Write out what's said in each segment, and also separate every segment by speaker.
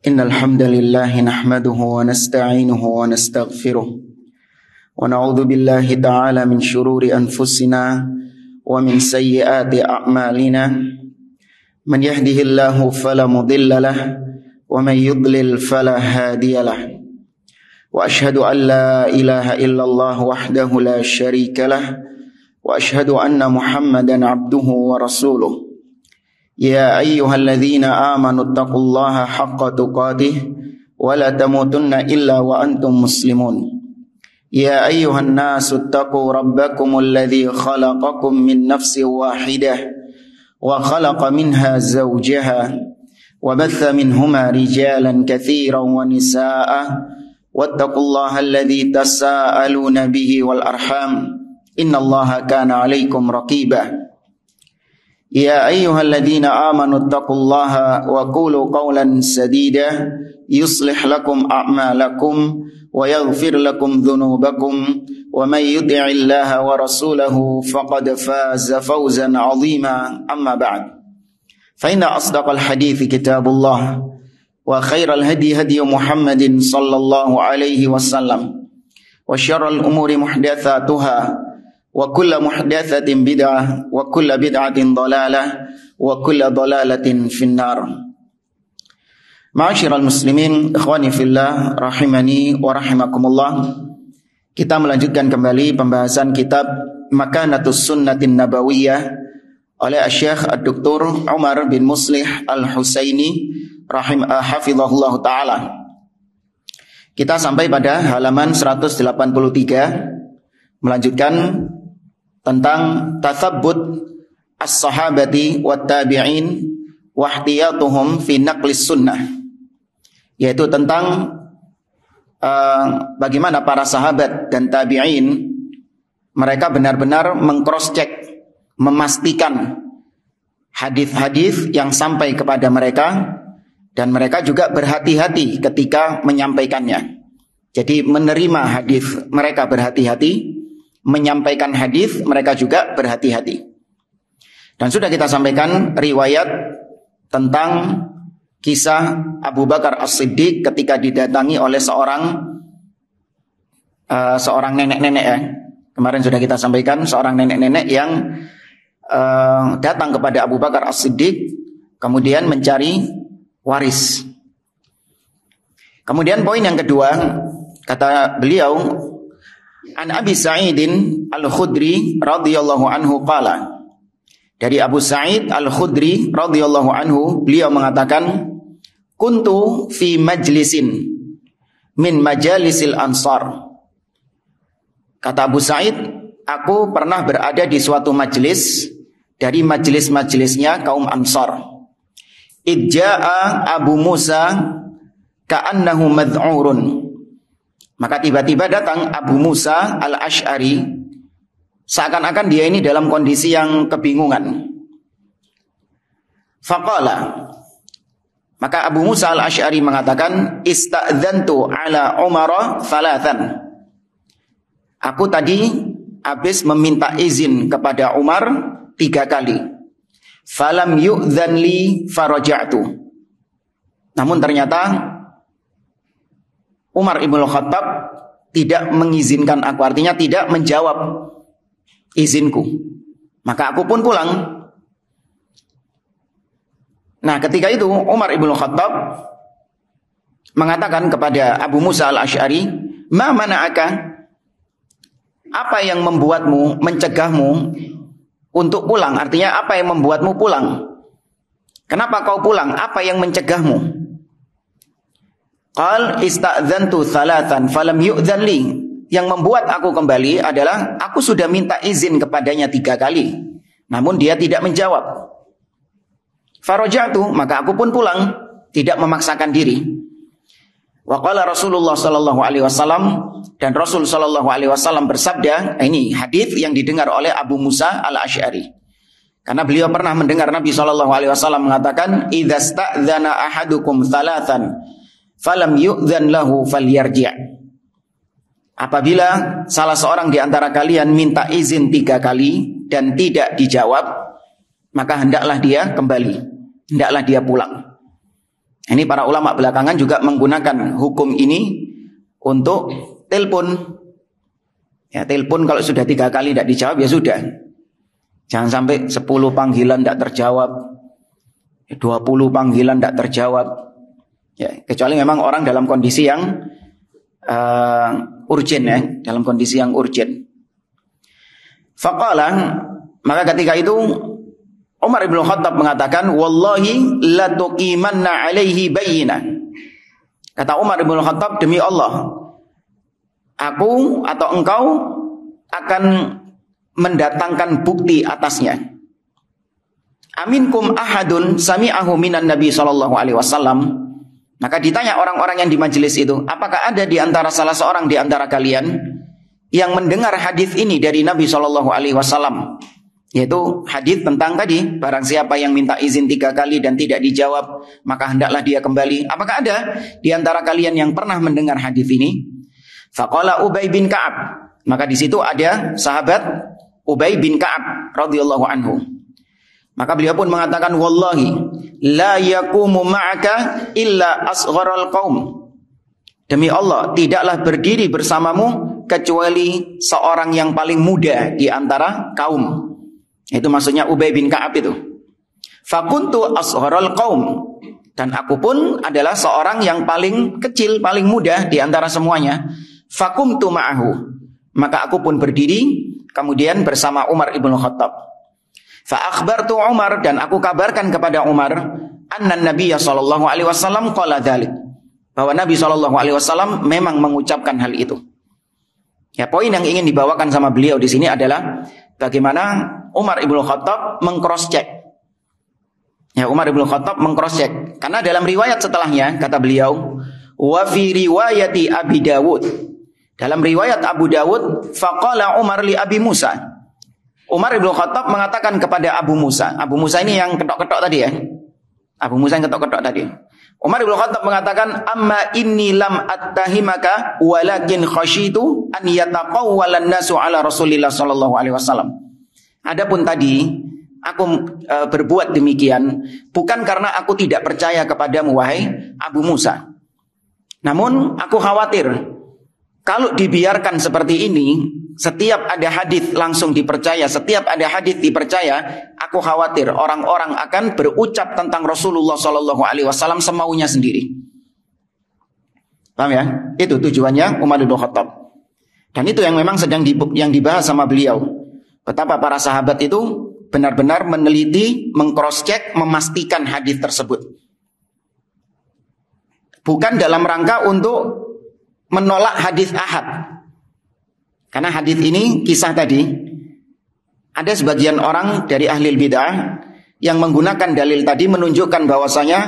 Speaker 1: Innal hamdalillah nahmaduhu wa nasta'inuhu wa nastaghfiruh wa na'udzu billahi ta'ala min shururi anfusina wa min sayyiati a'malina man yahdihillahu fala mudilla lahu wa man yudlil fala hadiya lahu wa ashhadu an la ilaha illallah wahdahu la syarika lahu wa ashhadu anna Muhammadan abduhu wa rasuluh. Ya ayyuhalladzina amanu taqullaha haqqa tuqatih wa la tamutunna illa wa antum muslimun. Ya ayyuhan nasu taqu rabbakumul ladzi khalaqakum min nafsin wahidah wa khalaqa minha zawjaha wa batha minhuma rijalan katsiran wa nisaa'a wattaqullaha alladzi tasaaluna bihi wal arham innallaha kana 'alaikum raqiba. Ya ayyuhalladzina amanu taqullaha wa qulu qawlan sadida yuslih lakum a'malakum wa yaghfir lakum dhunubakum wa may yuti'illaha wa rasulahu faqad faza fawzan 'azima amma ba'd. Fa inna asdaqal hadithi kitabullah wa khairal hadi hadi Muhammadin sallallahu alaihi wasallam wa syarral umuri muhdatsatuha wa kullu muhdatsatin bid'ah wa kullu bid'atin dhalalah wa kullu dhalalatin finnar. Ma'asyiral muslimin, ikhwani fillah, rahimani wa rahimakumullah. Kita melanjutkan kembali pembahasan kitab Makanatus Sunnatin Nabawiyah oleh Syekh Dr. Umar bin Muslih Al-Husaini hafizahullah taala. Kita sampai pada halaman 183 melanjutkan tentang tathabbut as-sahabati wat tabi'in wa ihtiyatuhum fi naqlis sunnah, yaitu tentang bagaimana para sahabat dan tabi'in mereka benar-benar meng-cross check, memastikan hadis-hadis yang sampai kepada mereka, dan mereka juga berhati-hati ketika menyampaikannya. Jadi menerima hadis mereka berhati-hati, menyampaikan hadis mereka juga berhati-hati. Dan sudah kita sampaikan riwayat tentang kisah Abu Bakar As-Siddiq ketika didatangi oleh seorang nenek-nenek ya. Kemarin sudah kita sampaikan seorang nenek-nenek yang datang kepada Abu Bakar As-Siddiq kemudian mencari waris. Kemudian poin yang kedua, kata beliau, An Abi Sa'idin Al-Khudri radhiyallahu anhu qala. Dari Abu Sa'id Al-Khudri radhiyallahu anhu, beliau mengatakan, kuntu fi majlisin min majalisil ansar. Kata Abu Sa'id, aku pernah berada di suatu majlis dari majlis-majlisnya kaum Ansar. Idja'a Abu Musa ka'annahu mad'urun. Maka tiba-tiba datang Abu Musa Al-Asy'ari, seakan-akan dia ini dalam kondisi yang kebingungan. Faqala, maka Abu Musa Al-Asy'ari mengatakan, ista'dzantu ala Umar thalathan. Aku tadi habis meminta izin kepada Umar 3 kali. Falam yu'dzan li faraja'tu. Namun ternyata Umar Ibn Khattab tidak mengizinkan aku, artinya tidak menjawab izinku. Maka aku pun pulang. Nah, ketika itu Umar Ibn Khattab mengatakan kepada Abu Musa Al-Asy'ari, "Ma mana'aka?" Apa yang membuatmu, mencegahmu untuk pulang? Artinya apa yang membuatmu pulang? Kenapa kau pulang? Apa yang mencegahmu? Qal ista'dzantu thalathan falam yu'dzan li. Yang membuat aku kembali adalah aku sudah minta izin kepadanya 3 kali, namun dia tidak menjawab. Faraja'tu, maka aku pun pulang, tidak memaksakan diri. Wa qala Rasulullah sallallahu alaihi wasallam, dan Rasul sallallahu alaihi wasallam bersabda, ini hadis yang didengar oleh Abu Musa Al-Asy'ari. Karena beliau pernah mendengar Nabi sallallahu alaihi wasallam mengatakan, "Idza sta'dzana ahadukum thalathan falam yu'dzan lahu falyarji'." Apabila salah seorang di antara kalian minta izin 3 kali dan tidak dijawab, maka hendaklah dia kembali, hendaklah dia pulang. Ini para ulama belakangan juga menggunakan hukum ini untuk telepon. Ya, telepon kalau sudah 3 kali tidak dijawab ya sudah. Jangan sampai 10 panggilan tidak terjawab, 20 panggilan tidak terjawab. Ya, kecuali memang orang dalam kondisi yang urgent ya, dalam kondisi yang urgent. Faqala, maka ketika itu Umar bin Khattab mengatakan, wallahi la tuqimanna alaihi bayyinah. Kata Umar bin Khattab, demi Allah, aku atau engkau akan mendatangkan bukti atasnya. Aminkum ahadun sami'ahu minan Nabi sallallahu alaihi wasallam. Maka ditanya orang-orang yang di majelis itu, apakah ada di antara salah seorang di antara kalian yang mendengar hadis ini dari Nabi sallallahu alaihi wasallam? Yaitu hadis tentang tadi, barang siapa yang minta izin 3 kali dan tidak dijawab, maka hendaklah dia kembali. Apakah ada di antara kalian yang pernah mendengar hadis ini? Faqala Ubay bin Ka'ab. Maka di situ ada sahabat Ubay bin Ka'ab radhiyallahu anhu. Maka beliau pun mengatakan, wallahi la yaqumu ma'aka illa asgharal qaum. Demi Allah, tidaklah berdiri bersamamu kecuali seorang yang paling muda di antara kaum. Itu maksudnya Ubay bin Ka'ab itu. Fakuntu asgharal qaum. Dan aku pun adalah seorang yang paling kecil, paling muda di antara semuanya. Fakumtu ma'ahu. Maka aku pun berdiri kemudian bersama Umar ibn Khattab. Fa akhbartu Umar, dan aku kabarkan kepada Umar, anna Nabiya sallallahu alaihi wasallam qala dzalik. Bahwa Nabi sallallahu alaihi wasallam memang mengucapkan hal itu. Ya, poin yang ingin dibawakan sama beliau di sini adalah bagaimana Umar ibn Khattab meng-cross check. Ya, Umar ibn Khattab meng-cross check. Karena dalam riwayat setelahnya kata beliau, wa fi riwayati Abi Dawud. Dalam riwayat Abu Dawud, faqala Umar li Abi Musa. Umar ibn Khattab mengatakan kepada Abu Musa. Abu Musa ini yang ketok-ketok tadi ya. Abu Musa yang ketok-ketok tadi. Umar ibn Khattab mengatakan, amma inni lam attahimaka walakin khasyitu an yataqawwalan nasu ala Rasulillah sallallahu alaihi wasallam. Adapun tadi aku berbuat demikian bukan karena aku tidak percaya kepadamu wahai Abu Musa. Namun aku khawatir kalau dibiarkan seperti ini, setiap ada hadis langsung dipercaya, setiap ada hadis dipercaya, aku khawatir orang-orang akan berucap tentang Rasulullah sallallahu alaihi wasallam semaunya sendiri. Paham ya? Itu tujuannya Umar bin Khattab. Dan itu yang memang sedang dibahas sama beliau. Betapa para sahabat itu benar-benar meneliti, meng-cross-check, memastikan hadis tersebut. Bukan dalam rangka untuk menolak hadis ahad. Karena hadis ini, kisah tadi, ada sebagian orang dari ahli bidah yang menggunakan dalil tadi menunjukkan bahwasanya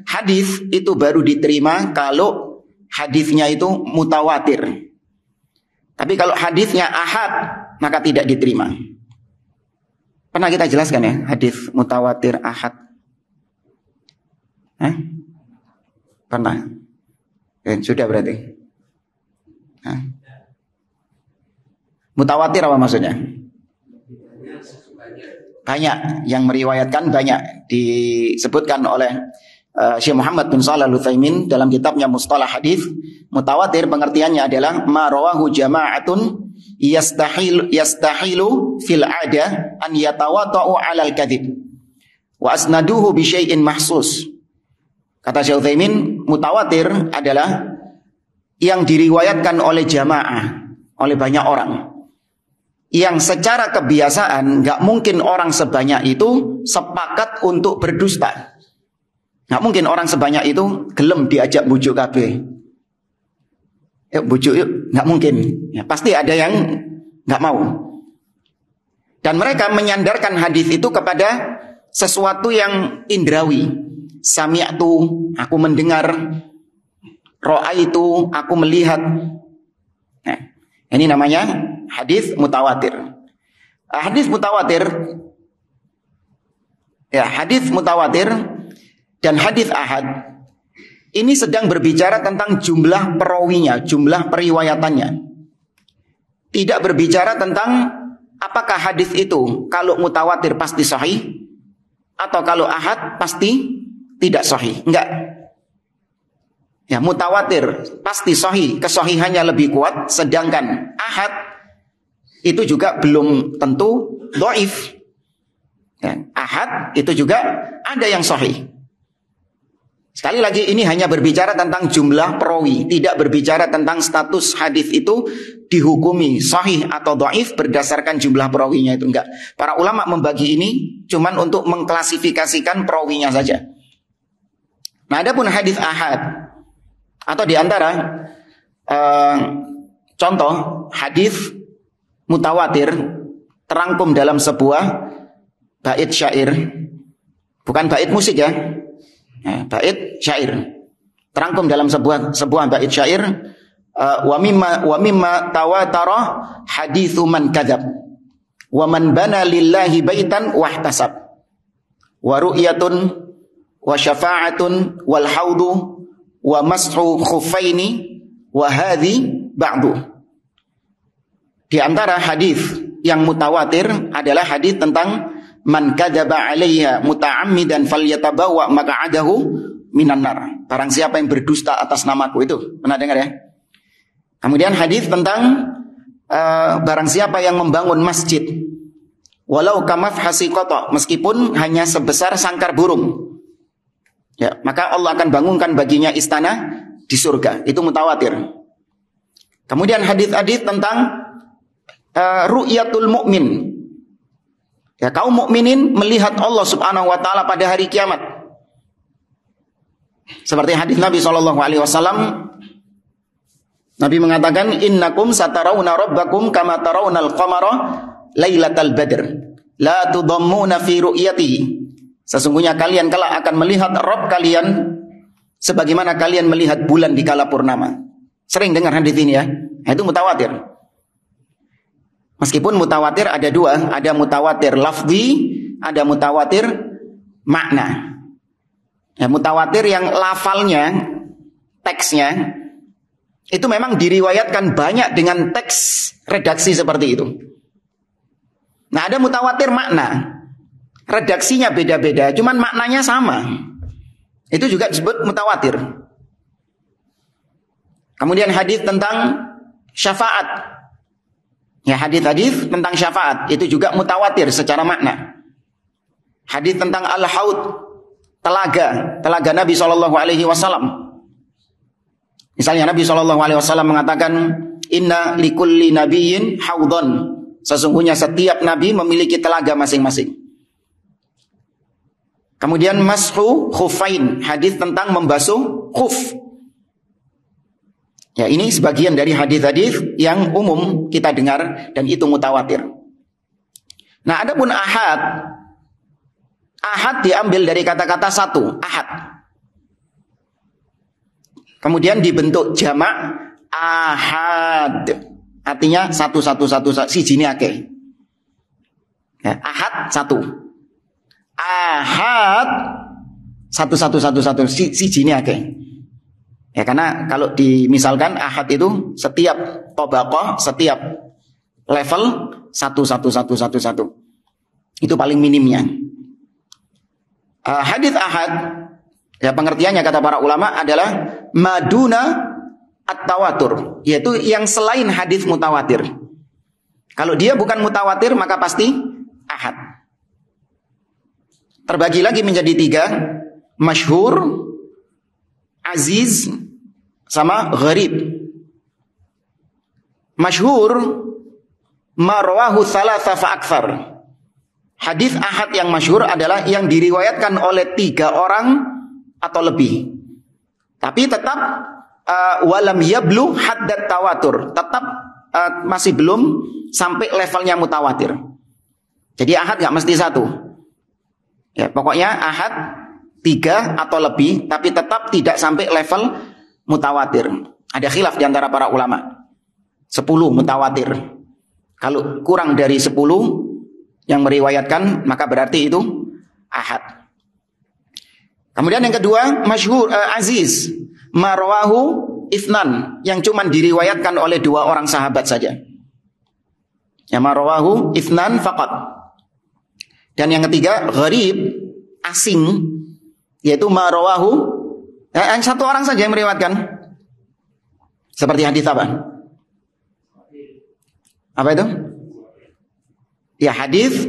Speaker 1: hadis itu baru diterima kalau hadisnya itu mutawatir. Tapi kalau hadisnya ahad, maka tidak diterima. Pernah kita jelaskan ya, hadis mutawatir ahad. Pernah? Sudah berarti. Mutawatir apa maksudnya? Banyak yang meriwayatkan, banyak disebutkan oleh Syekh Muhammad bin Shalih Al-Utsaimin dalam kitabnya Mustalah Hadis. Mutawatir pengertiannya adalah ma rawahu jama'atun yastahilu fil 'adah an yatawata'u 'alal kadhib wa asnaduhu bi syai'in mahsus. Kata Syekh Utsaimin, mutawatir adalah yang diriwayatkan oleh jamaah, oleh banyak orang, yang secara kebiasaan nggak mungkin orang sebanyak itu sepakat untuk berdusta. Nggak mungkin orang sebanyak itu gelem diajak bujuk kabeh. Yuk bujuk yuk, nggak mungkin. Ya, pasti ada yang nggak mau. Dan mereka menyandarkan hadis itu kepada sesuatu yang indrawi. Sami'tu, aku mendengar. Ra'aitu, aku melihat. Nah, ini namanya hadis mutawatir. Hadis mutawatir, ya, hadis mutawatir dan hadis ahad ini sedang berbicara tentang jumlah perawinya, jumlah periwayatannya. Tidak berbicara tentang apakah hadis itu kalau mutawatir pasti sahih atau kalau ahad pasti tidak sahih. Enggak. Ya, mutawatir pasti sahih, kesahihannya lebih kuat, sedangkan ahad itu juga belum tentu dhaif. Ya, ahad itu juga ada yang sahih. Sekali lagi, ini hanya berbicara tentang jumlah perawi, tidak berbicara tentang status hadis itu dihukumi sahih atau dhaif berdasarkan jumlah perawinya, itu enggak. Para ulama membagi ini cuman untuk mengklasifikasikan perawinya saja. Nah, adapun hadis ahad atau diantara contoh hadis mutawatir terangkum dalam sebuah bait syair, bukan bait musik ya, bait syair terangkum dalam sebuah bait syair. Wa mimma tawatara haditsu man kadzab wa man bana lillahi baitan wahtasab wa ru'yatun wa syafa'atun wal haudu wa mashu khuffaini wa hadhi ba'du. Di antara hadis yang mutawatir adalah hadis tentang man kadzaba 'alayya muta'ammidan falyatabawa maq'adahu minan nar. Barang siapa yang berdusta atas namaku, itu pernah dengar ya? Kemudian hadis tentang barang siapa yang membangun masjid walau kamafhasi qata, meskipun hanya sebesar sangkar burung, ya, maka Allah akan bangunkan baginya istana di surga. Itu mutawatir. Kemudian hadis-hadis tentang ru'yatul mukmin, ya, kaum mukminin melihat Allah Subhanahu wa taala pada hari kiamat. Seperti hadis Nabi SAW, Nabi mengatakan, innakum satarawna rabbakum kama tarawnal qamara lailatal badr la tudammuna fi ru'yatihi. Sesungguhnya kalian kelak akan melihat Rabb kalian sebagaimana kalian melihat bulan di kala purnama. Sering dengar hadis ini ya. Nah, itu mutawatir. Meskipun mutawatir ada dua, ada mutawatir lafzi, ada mutawatir makna. Ya, mutawatir yang lafalnya, teksnya itu memang diriwayatkan banyak dengan teks redaksi seperti itu. Nah, ada mutawatir makna, redaksinya beda-beda, cuman maknanya sama. Itu juga disebut mutawatir. Kemudian hadis tentang syafaat. Ya, hadis-hadis tentang syafaat itu juga mutawatir secara makna. Hadis tentang al-haud, telaga Nabi SAW. Misalnya Nabi SAW mengatakan, inna likulli nabiyyin haudhan. Sesungguhnya setiap nabi memiliki telaga masing-masing. Kemudian mashu khuffain, hadis tentang membasuh khuf. Ya, ini sebagian dari hadis-hadis yang umum kita dengar dan itu mutawatir. Nah, adapun ahad diambil dari kata-kata satu, ahad. Kemudian dibentuk jamak ahad, artinya satu, sijine akeh. Ya, ahad satu. Ahad satu, sijine akeh. Ya, karena kalau dimisalkan ahad itu setiap tobaqah, setiap level satu. Itu paling minimnya. Hadis ahad, ya, pengertiannya kata para ulama adalah maduna at-tawatur, yaitu yang selain hadis mutawatir. Kalau dia bukan mutawatir maka pasti ahad. Terbagi lagi menjadi tiga, masyhur, aziz, sama gharib. Masyhur marwahu thalatha fa akthar. Hadis ahad yang masyhur adalah yang diriwayatkan oleh 3 orang atau lebih. Tapi tetap walam yablu haddat tawatur, tetap masih belum sampai levelnya mutawatir. Jadi ahad gak mesti 1. Ya, pokoknya ahad 3 atau lebih, tapi tetap tidak sampai level mutawatir. Ada khilaf di antara para ulama. 10 mutawatir. Kalau kurang dari 10 yang meriwayatkan, maka berarti itu ahad. Kemudian yang kedua, masyhur, aziz, marwahu itsnan, yang cuma diriwayatkan oleh 2 orang sahabat saja. Ya, marwahu itsnan faqat. Dan yang ketiga, gharib, asing, yaitu marwahu Satu orang saja yang meriwayatkan. Seperti hadis apa? Apa itu? Ya hadis.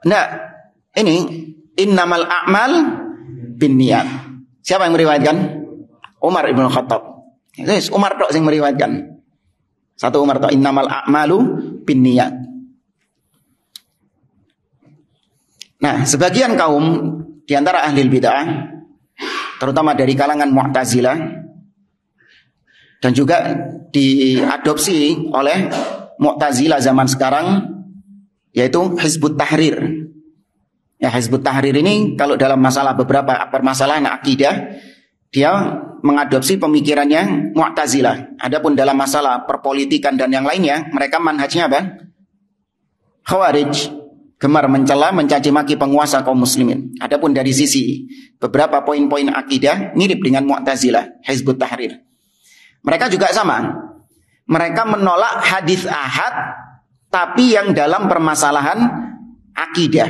Speaker 1: Nah, ini innamal a'mal binniyat. Siapa yang meriwayatkan? Umar ibn Khattab. Yes, Umar tok yang meriwayatkan. Satu Umar tok, innamal a'malu binniyat. Nah, sebagian kaum di antara ahli bid'ah, terutama dari kalangan Mu'tazilah, dan juga diadopsi oleh Mu'tazilah zaman sekarang, yaitu Hizbut Tahrir. Ya, Hizbut Tahrir ini kalau dalam masalah beberapa permasalahan akidah, dia mengadopsi pemikirannya Mu'tazilah. Adapun dalam masalah perpolitikan dan yang lainnya, mereka manhajnya apa? Khawarij, gemar mencela, mencaci maki penguasa kaum muslimin. Adapun dari sisi beberapa poin-poin akidah mirip dengan Mu'tazilah, Hizbut Tahrir. Mereka juga sama. Mereka menolak hadis ahad, tapi yang dalam permasalahan akidah.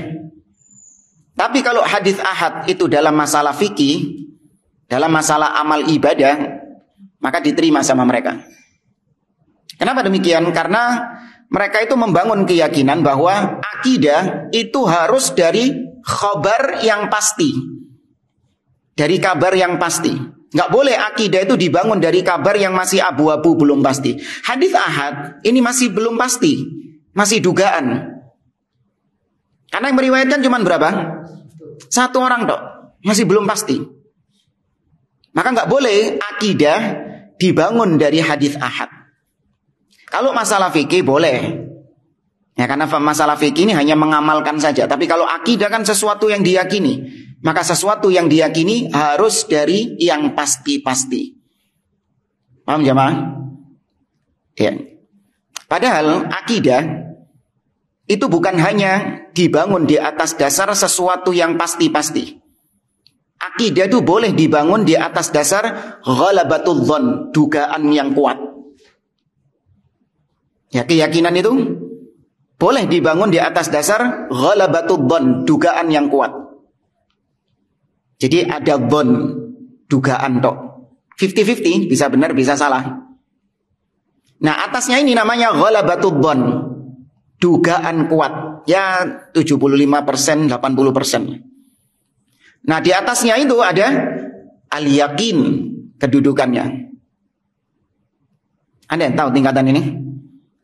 Speaker 1: Tapi kalau hadis ahad itu dalam masalah fikih, dalam masalah amal ibadah, maka diterima sama mereka. Kenapa demikian? Karena mereka itu membangun keyakinan bahwa akidah itu harus dari khabar yang pasti, dari kabar yang pasti. Nggak boleh akidah itu dibangun dari kabar yang masih abu-abu, belum pasti. Hadis ahad ini masih belum pasti, masih dugaan. Karena yang meriwayatkan cuma berapa? Satu orang tok, masih belum pasti. Maka nggak boleh akidah dibangun dari hadis ahad. Kalau masalah fikih boleh, ya karena masalah fikih ini hanya mengamalkan saja. Tapi kalau akidah kan sesuatu yang diyakini, maka sesuatu yang diyakini harus dari yang pasti-pasti. Paham jamaah? Ya. Padahal akidah itu bukan hanya dibangun di atas dasar sesuatu yang pasti-pasti. Akidah itu boleh dibangun di atas dasar ghalabatul dhon, dugaan yang kuat. Ya, keyakinan itu boleh dibangun di atas dasar ghalabatul dhon, dugaan yang kuat. Jadi ada dhon, dugaan tok. 50-50, bisa benar, bisa salah. Nah, atasnya ini namanya ghalabatul dhon, dugaan kuat. Ya 75%, 80%. Nah, di atasnya itu ada al-yakin, kedudukannya. Anda yang tahu tingkatan ini?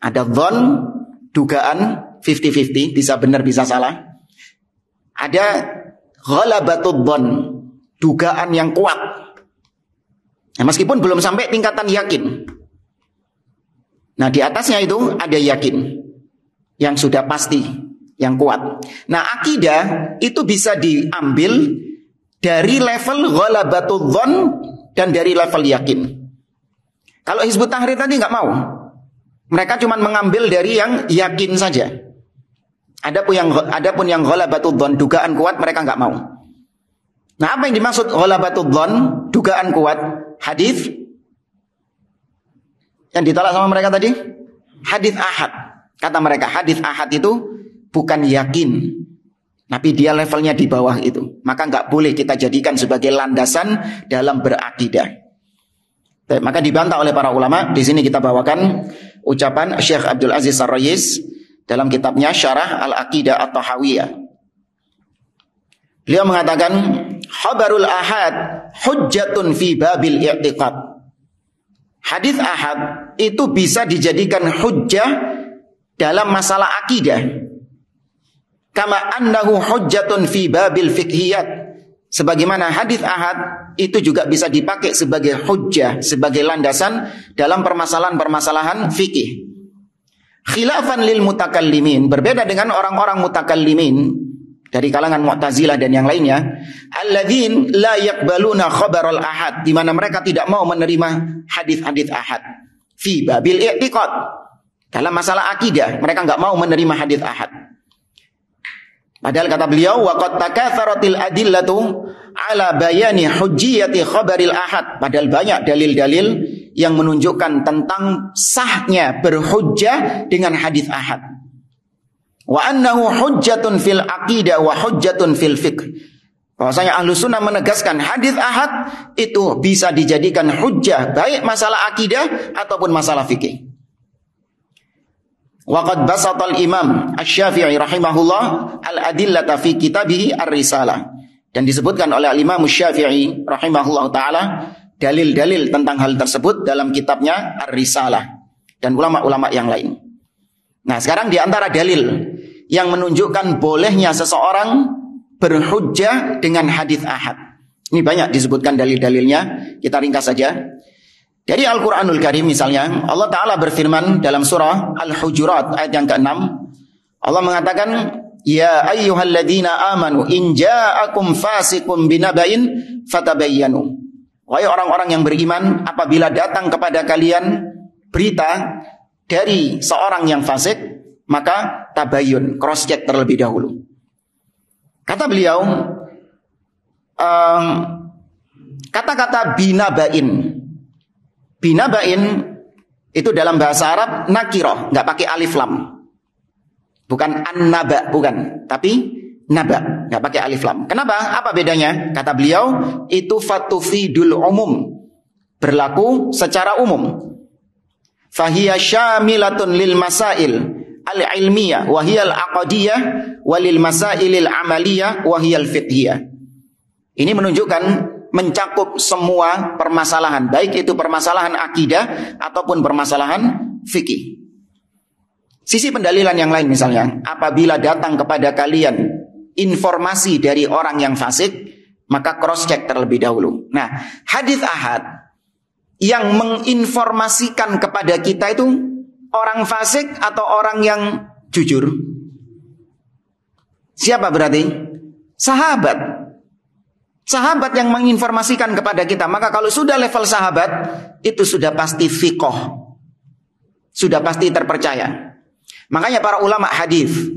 Speaker 1: Ada dhon, dugaan 50-50, bisa benar bisa salah. Ada ghalabatul dhon, dugaan yang kuat. Nah, meskipun belum sampai tingkatan yakin. Nah, di atasnya itu ada yakin, yang sudah pasti, yang kuat. Nah, akidah itu bisa diambil dari level ghalabatul dhon dan dari level yakin. Kalau Hizbut Tahrir tadi nggak mau. Mereka cuma mengambil dari yang yakin saja. Adapun yang ghalabatul dhon, dugaan kuat, mereka nggak mau. Nah, apa yang dimaksud ghalabatul dhon, dugaan kuat? Hadis yang ditolak sama mereka tadi? Hadis ahad. Kata mereka, hadis ahad itu bukan yakin, tapi dia levelnya di bawah itu. Maka nggak boleh kita jadikan sebagai landasan dalam berakidah. Maka dibantah oleh para ulama. Di sini kita bawakan ucapan Syekh Abdul Aziz Ar-Rayis dalam kitabnya Syarah Al-Aqidah At-Tahawiyah. Beliau mengatakan, khabarul ahad hujjatun fi babil i'tiqad. Hadis ahad itu bisa dijadikan hujjah dalam masalah akidah. Kama annahu hujjatun fi babil fiqhiyat. Sebagaimana hadis ahad itu juga bisa dipakai sebagai hujjah, sebagai landasan dalam permasalahan-permasalahan fikih. Khilafan lil mutakallimin, berbeda dengan orang-orang mutakallimin dari kalangan Mu'tazilah dan yang lainnya, alladzin la yaqbaluna khabaral ahad, di mana mereka tidak mau menerima hadis-hadis ahad. Fi babil i'tiqad, dalam masalah akidah mereka enggak mau menerima hadis ahad. Padahal kata beliau, waqad takatsaratil adillatu ala bayani hujjiyati khabaril ahad. Padahal banyak dalil-dalil yang menunjukkan tentang sahnya berhujjah dengan hadis ahad. Wa annahu hujjatun fil aqidah wa hujjatun fil fiqh. Bahwasanya Ahlus Sunnah menegaskan hadis ahad itu bisa dijadikan hujjah baik masalah akidah ataupun masalah fikih. Waqad basatal Imam Asy-Syafi'i rahimahullah al-adillata fi kitabih Ar-Risalah. Dan disebutkan oleh Imam Asy-Syafi'i rahimahullah taala dalil-dalil tentang hal tersebut dalam kitabnya Ar-Risalah dan ulama-ulama yang lain. Nah, sekarang di antara dalil yang menunjukkan bolehnya seseorang berhujjah dengan hadis ahad. Ini banyak disebutkan dalil-dalilnya, kita ringkas saja. Dari Al-Qur'anul Karim misalnya, Allah Ta'ala berfirman dalam surah Al-Hujurat ayat yang ke-6. Allah mengatakan, Ya ayyuhalladzina amanu in ja'akum fasiqun binaba'in fatabayyanu. Wahai orang-orang yang beriman, apabila datang kepada kalian berita dari seorang yang fasik, maka tabayyun, cross check terlebih dahulu. Kata beliau, kata-kata binaba'in. Binaba'in itu dalam bahasa Arab nakirah, nggak pakai alif lam. Bukan an-naba, bukan, tapi naba, nggak pakai alif lam. Kenapa? Apa bedanya? Kata beliau, itu fatufidul umum, berlaku secara umum. Fahiya syamilatun lil masail al-ilmiyah wa hiya al-aqdiyah walil masailil amaliyah wa hiya al-fiqhiyah. Ini menunjukkan mencakup semua permasalahan, baik itu permasalahan akidah ataupun permasalahan fikih. Sisi pendalilan yang lain misalnya, apabila datang kepada kalian informasi dari orang yang fasik, maka cross check terlebih dahulu. Nah, hadis ahad yang menginformasikan kepada kita itu orang fasik atau orang yang jujur? Siapa berarti? Sahabat. Sahabat yang menginformasikan kepada kita. Maka kalau sudah level sahabat, itu sudah pasti fiqh, sudah pasti terpercaya. Makanya para ulama hadis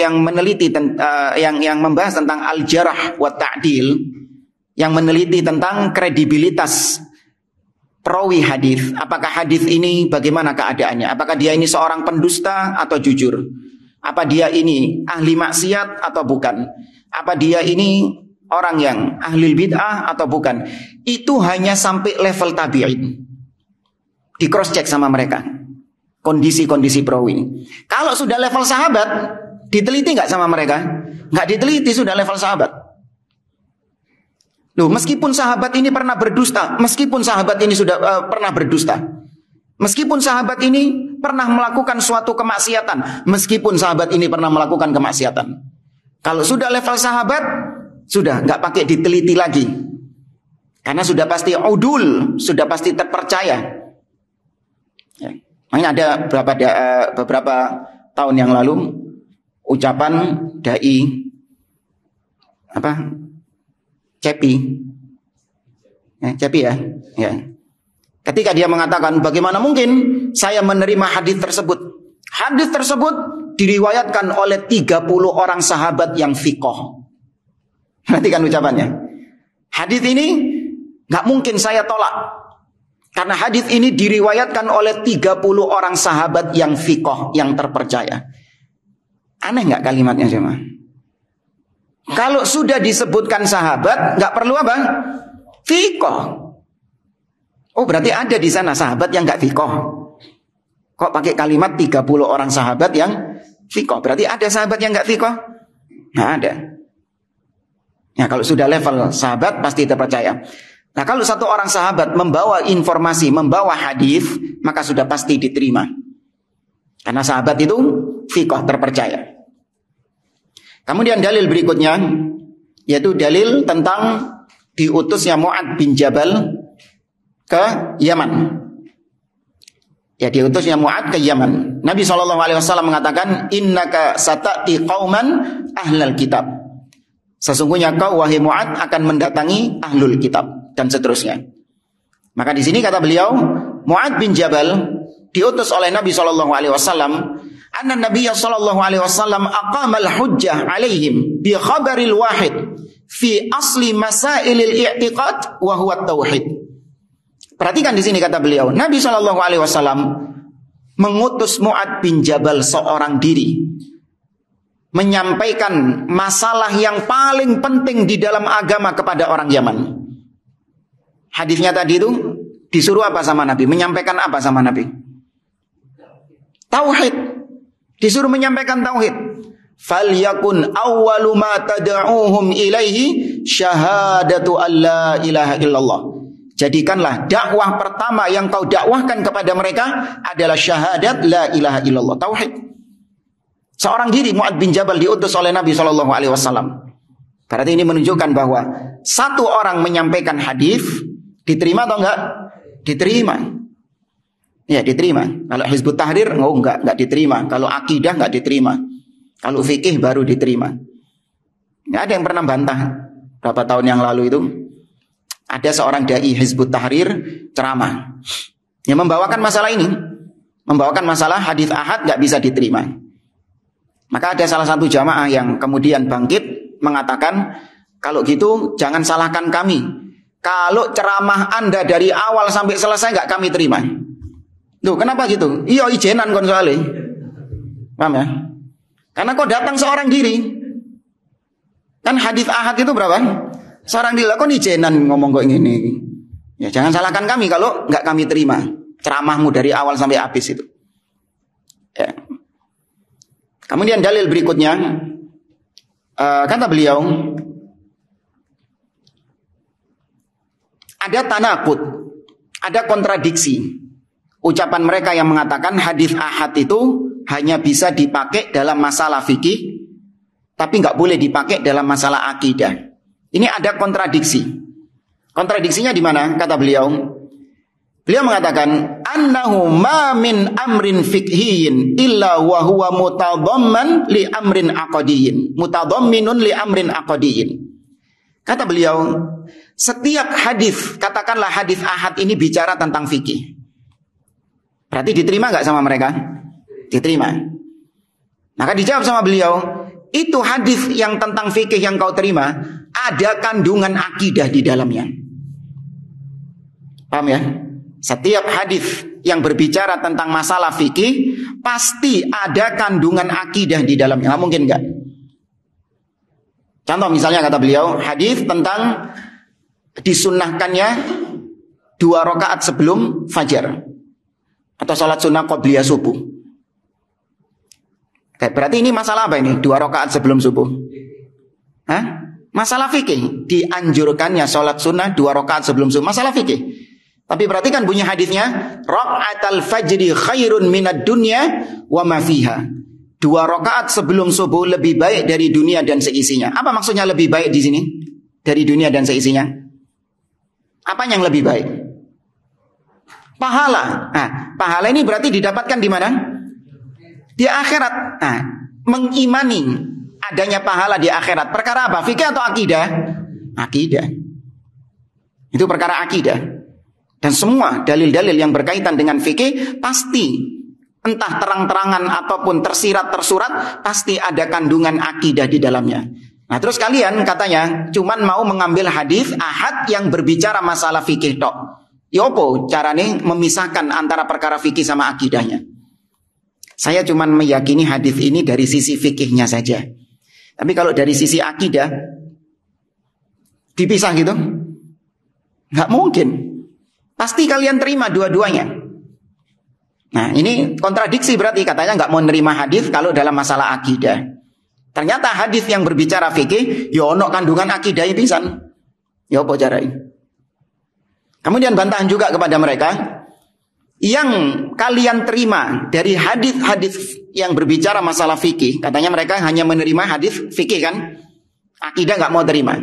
Speaker 1: yang meneliti yang membahas tentang al-jarh wa ta'dil, yang meneliti tentang kredibilitas perawi hadis, apakah hadis ini bagaimana keadaannya? Apakah dia ini seorang pendusta atau jujur? Apa dia ini ahli maksiat atau bukan? Apa dia ini orang yang ahli bid'ah atau bukan? Itu hanya sampai level tabi'in. Di cross check sama mereka kondisi-kondisi perawi. Kalau sudah level sahabat, diteliti nggak sama mereka? Nggak diteliti, sudah level sahabat. Loh, meskipun sahabat ini pernah berdusta, meskipun sahabat ini sudah pernah berdusta, meskipun sahabat ini pernah melakukan suatu kemaksiatan, meskipun sahabat ini pernah melakukan kemaksiatan, kalau sudah level sahabat, sudah nggak pakai diteliti lagi, karena sudah pasti udul, sudah pasti terpercaya. Ya. Makanya ada beberapa tahun yang lalu ucapan dai Cepi, Cepi ya. Ketika dia mengatakan, bagaimana mungkin saya menerima hadis tersebut? Hadis tersebut diriwayatkan oleh 30 orang sahabat yang fiqh. Perhatikan ucapannya. Hadis ini nggak mungkin saya tolak. Karena hadis ini diriwayatkan oleh 30 orang sahabat yang fiqh, yang terpercaya. Aneh nggak kalimatnya cuma? Kalau sudah disebutkan sahabat, nggak perlu apa? Fiqh. Oh, berarti ada di sana sahabat yang nggak fiqh. Kok pakai kalimat 30 orang sahabat yang fiqh? Berarti ada sahabat yang nggak fiqh? Nggak ada. Ya, kalau sudah level sahabat pasti terpercaya. Nah, kalau satu orang sahabat membawa informasi, membawa hadis, maka sudah pasti diterima. Karena sahabat itu fiqh, terpercaya. Kemudian dalil berikutnya, yaitu dalil tentang diutusnya Mu'adz bin Jabal ke Yaman. Ya, diutusnya Mu'adz ke Yaman. Nabi SAW mengatakan, innaka sata'ti qauman ahlal kitab. Sesungguhnya kau wahai Mu'adz akan mendatangi ahlul kitab. Dan seterusnya. Maka di sini kata beliau, Mu'adz bin Jabal diutus oleh Nabi SAW. Anna Nabi SAW aqama al-hujjah alaihim bi khabaril wahid fi asli masailil i'tiqad wa huwa tauhid. Perhatikan di sini kata beliau, Nabi SAW mengutus Mu'adz bin Jabal seorang diri menyampaikan masalah yang paling penting di dalam agama kepada orang Yaman. Hadisnya tadi itu disuruh apa sama Nabi? Menyampaikan apa sama Nabi? Tauhid. Disuruh menyampaikan tauhid. Falyakun awwalu ma tad'uuhum ilaihi syahadatu alla ilaha illallah. Jadikanlah dakwah pertama yang kau dakwahkan kepada mereka adalah syahadat la ilaha illallah, tauhid. Seorang diri Mu'adz bin Jabal diutus oleh Nabi SAW. Berarti ini menunjukkan bahwa satu orang menyampaikan hadis diterima atau enggak? Diterima. Ya, diterima. Kalau Hizbut Tahrir enggak diterima. Kalau akidah enggak diterima. Kalau fikih baru diterima. Enggak ada yang pernah bantah. Berapa tahun yang lalu itu ada seorang dai Hizbut Tahrir ceramah yang membawakan masalah ini, membawakan masalah hadis ahad enggak bisa diterima. Maka ada salah satu jamaah yang kemudian bangkit mengatakan, kalau gitu jangan salahkan kami. Kalau ceramah Anda dari awal sampai selesai enggak kami terima. Loh, kenapa gitu? Iya ijenan kon soalnya. Paham ya? Karena kok datang seorang diri. Kan hadis ahad itu berapa? Seorang diri, kok ijenan ngomong kok ini. Ya jangan salahkan kami kalau enggak kami terima ceramahmu dari awal sampai habis itu. Ya. Kemudian dalil berikutnya, kata beliau, ada tanakut, ada kontradiksi. Ucapan mereka yang mengatakan hadis ahad itu hanya bisa dipakai dalam masalah fikih, tapi nggak boleh dipakai dalam masalah akidah. Ini ada kontradiksi. Kontradiksinya di mana? Kata beliau. Beliau mengatakan, annahu ma min amrin fiqhiyyin illa wa huwa mutadamman li amrin aqdiyyin. Mutadamminun li amrin aqdiyyin. Kata beliau, setiap hadis, katakanlah hadis ahad ini bicara tentang fikih. Berarti diterima enggak sama mereka? Diterima. Maka dijawab sama beliau, itu hadis yang tentang fikih yang kau terima ada kandungan akidah di dalamnya. Paham ya? Setiap hadis yang berbicara tentang masalah fikih pasti ada kandungan akidah di dalamnya. Nggak mungkin enggak. Contoh misalnya kata beliau, hadis tentang disunnahkannya 2 rakaat sebelum fajar atau sholat sunnah qobliyah subuh. Berarti ini masalah apa ini? 2 rakaat sebelum subuh. Hah? Masalah fikih. Dianjurkannya sholat sunnah 2 rakaat sebelum subuh. Masalah fikih. Tapi perhatikan bunyi hadisnya, rakaatul fajri khairun minad dunya wa ma fiha. 2 rakaat sebelum subuh lebih baik dari dunia dan seisinya. Apa maksudnya lebih baik di sini? Dari dunia dan seisinya? Apa yang lebih baik? Pahala. Nah, pahala ini berarti didapatkan di mana? Di akhirat. Nah, mengimani adanya pahala di akhirat. Perkara apa? Fikih atau akidah? Akidah. Itu perkara akidah. Dan semua dalil-dalil yang berkaitan dengan fikih pasti entah terang-terangan ataupun tersirat tersurat pasti ada kandungan akidah di dalamnya. Nah, terus kalian katanya cuman mau mengambil hadis ahad yang berbicara masalah fikih tok. Yopo carane memisahkan antara perkara fikih sama akidahnya. Saya cuman meyakini hadis ini dari sisi fikihnya saja. Tapi kalau dari sisi akidah dipisah gitu? Nggak mungkin. Pasti kalian terima dua-duanya. Nah, ini kontradiksi berarti katanya nggak mau nerima hadis kalau dalam masalah akidah. Ternyata hadis yang berbicara fikih, ya ono kandungan akidahnya pisan. Ya apa caranya? Kemudian bantahan juga kepada mereka, yang kalian terima dari hadis-hadis yang berbicara masalah fikih, katanya mereka hanya menerima hadis fikih kan? Akidah nggak mau terima.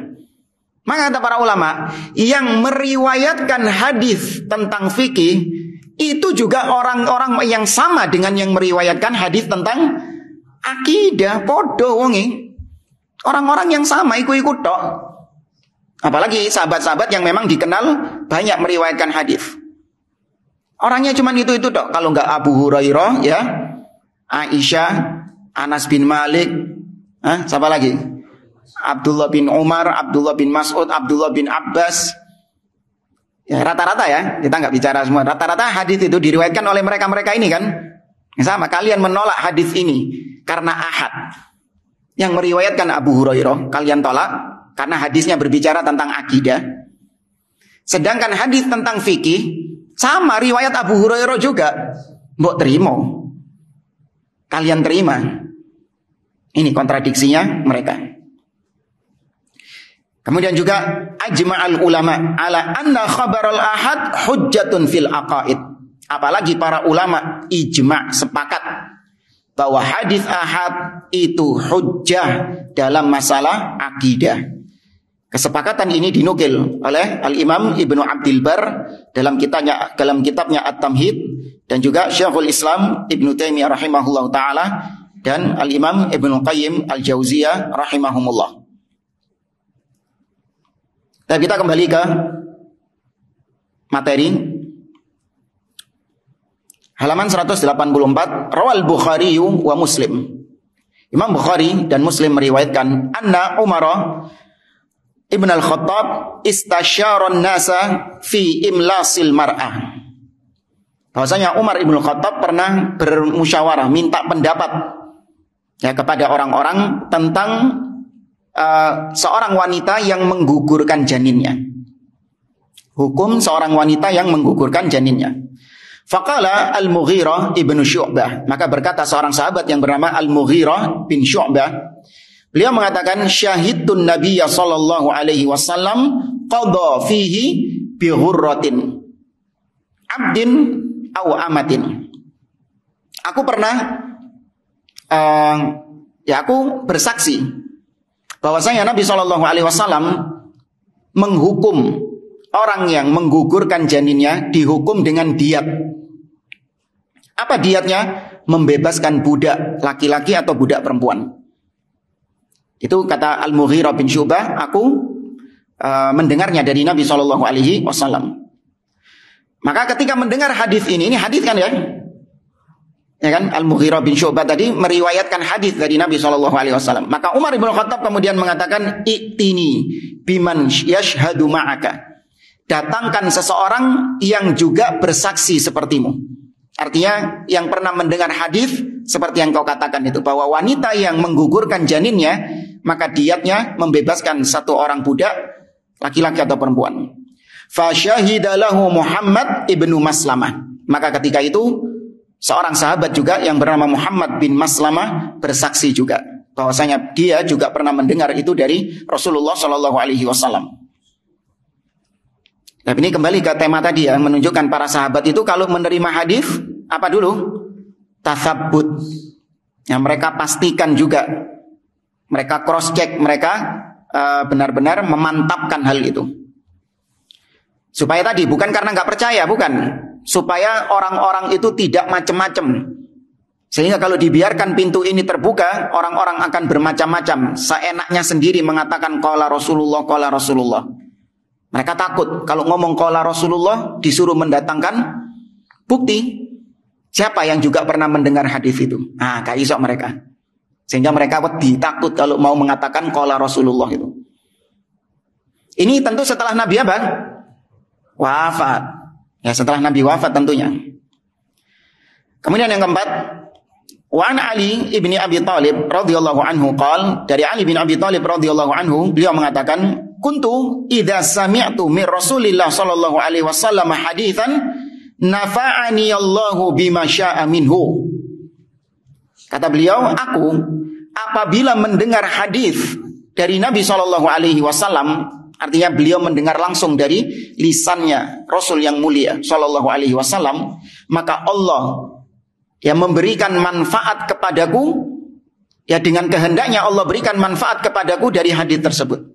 Speaker 1: Maka kata para ulama, yang meriwayatkan hadis tentang fikih itu juga orang-orang yang sama dengan yang meriwayatkan hadis tentang akidah. Podo wongi. Orang-orang yang sama ikut-ikut tok. Apalagi sahabat-sahabat yang memang dikenal banyak meriwayatkan hadis. Orangnya cuma itu-itu tok. Kalau enggak Abu Hurairah ya, Aisyah, Anas bin Malik, siapa lagi? Abdullah bin Umar, Abdullah bin Mas'ud, Abdullah bin Abbas. Ya, rata-rata ya, kita nggak bicara semua. Rata-rata hadis itu diriwayatkan oleh mereka-mereka ini kan. Sama, kalian menolak hadis ini karena ahad. yang meriwayatkan Abu Hurairah kalian tolak karena hadisnya berbicara tentang akidah. Sedangkan hadis tentang fikih sama riwayat Abu Hurairah juga. Mbok terima. Kalian terima. Ini kontradiksinya mereka. Kemudian juga ajma'al ulama ala anna khabaral ahad hujjatun fil aqaid. Apalagi para ulama ijma' sepakat bahwa hadis ahad itu hujjah dalam masalah akidah. Kesepakatan ini dinukil oleh Al-Imam Ibnu Abdil Bar dalam kitabnya At-Tamhid dan juga Syekhul Islam Ibnu Taimiyah rahimahullah taala dan Al-Imam Ibnu Qayyim Al-Jauziyah rahimahumullah. Dan kita kembali ke materi. Halaman 184, Rawal Bukhari wa Muslim. Imam Bukhari dan Muslim meriwayatkan anna Umar Ibn al-Khattab istasyaron nasa fi imlasil mar'ah. Bahwasanya Umar Ibn al-Khattab pernah bermusyawarah, minta pendapat ya kepada orang-orang tentang seorang wanita yang menggugurkan janinnya. Hukum seorang wanita yang menggugurkan janinnya. Faqala Al-Mughirah ibnu Syu'bah. Maka berkata seorang sahabat yang bernama Al-Mughirah bin Syu'bah. Beliau mengatakan syahidun Nabiyya sallallahu alaihi wasallam qadha fihi bi ghurratin abdin aw amatin. Aku pernah aku bersaksi bahwasanya Nabi sallallahu alaihi wasallam menghukum orang yang menggugurkan janinnya dihukum dengan diat. Apa diatnya? Membebaskan budak laki-laki atau budak perempuan. Itu kata Al-Mughirah bin Syu'bah, aku mendengarnya dari Nabi SAW. Maka ketika mendengar hadis ini hadis kan ya? Ya kan? Al-Mughirah bin Syu'bah tadi meriwayatkan hadis dari Nabi SAW. Maka Umar bin Khattab kemudian mengatakan, "I'tini biman yashhadu ma'aka." Datangkan seseorang yang juga bersaksi sepertimu. Artinya yang pernah mendengar hadis seperti yang kau katakan itu, bahwa wanita yang menggugurkan janinnya maka diatnya membebaskan satu orang budak laki-laki atau perempuan. Fasyahida lahu Muhammad ibnu Maslamah. Maka ketika itu seorang sahabat juga yang bernama Muhammad bin Maslamah bersaksi juga bahwasanya dia juga pernah mendengar itu dari Rasulullah Shallallahu Alaihi Wasallam. Tapi ini kembali ke tema tadi ya, menunjukkan para sahabat itu kalau menerima hadis apa dulu? Tatsabbut. Yang mereka pastikan juga, mereka cross check, mereka benar-benar memantapkan hal itu. Supaya tadi bukan karena nggak percaya, bukan. Supaya orang-orang itu tidak macam-macam. Sehingga kalau dibiarkan pintu ini terbuka, orang-orang akan bermacam-macam, seenaknya sendiri mengatakan qala Rasulullah, qala Rasulullah. Mereka takut kalau ngomong qala Rasulullah disuruh mendatangkan bukti. Siapa yang juga pernah mendengar hadis itu? Gak iso mereka. Sehingga mereka wedi, takut kalau mau mengatakan qala Rasulullah itu. Ini tentu setelah Nabi apa? Wafat. Ya, setelah Nabi wafat tentunya. Kemudian yang keempat, wa an Ali ibni Abi Thalib radhiyallahu anhu qala, dari Ali bin Abi Thalib radhiyallahu anhu beliau mengatakan, kuntu idza sami'tu min Rasulillah sallallahu alaihi wasallam haditsan nafa'ani Allahu bima syaa minhu. Kata beliau, aku apabila mendengar hadis dari Nabi sallallahu alaihi wasallam, artinya beliau mendengar langsung dari lisannya Rasul yang mulia sallallahu alaihi wasallam, maka Allah yang memberikan manfaat kepadaku, ya dengan kehendaknya Allah berikan manfaat kepadaku dari hadis tersebut.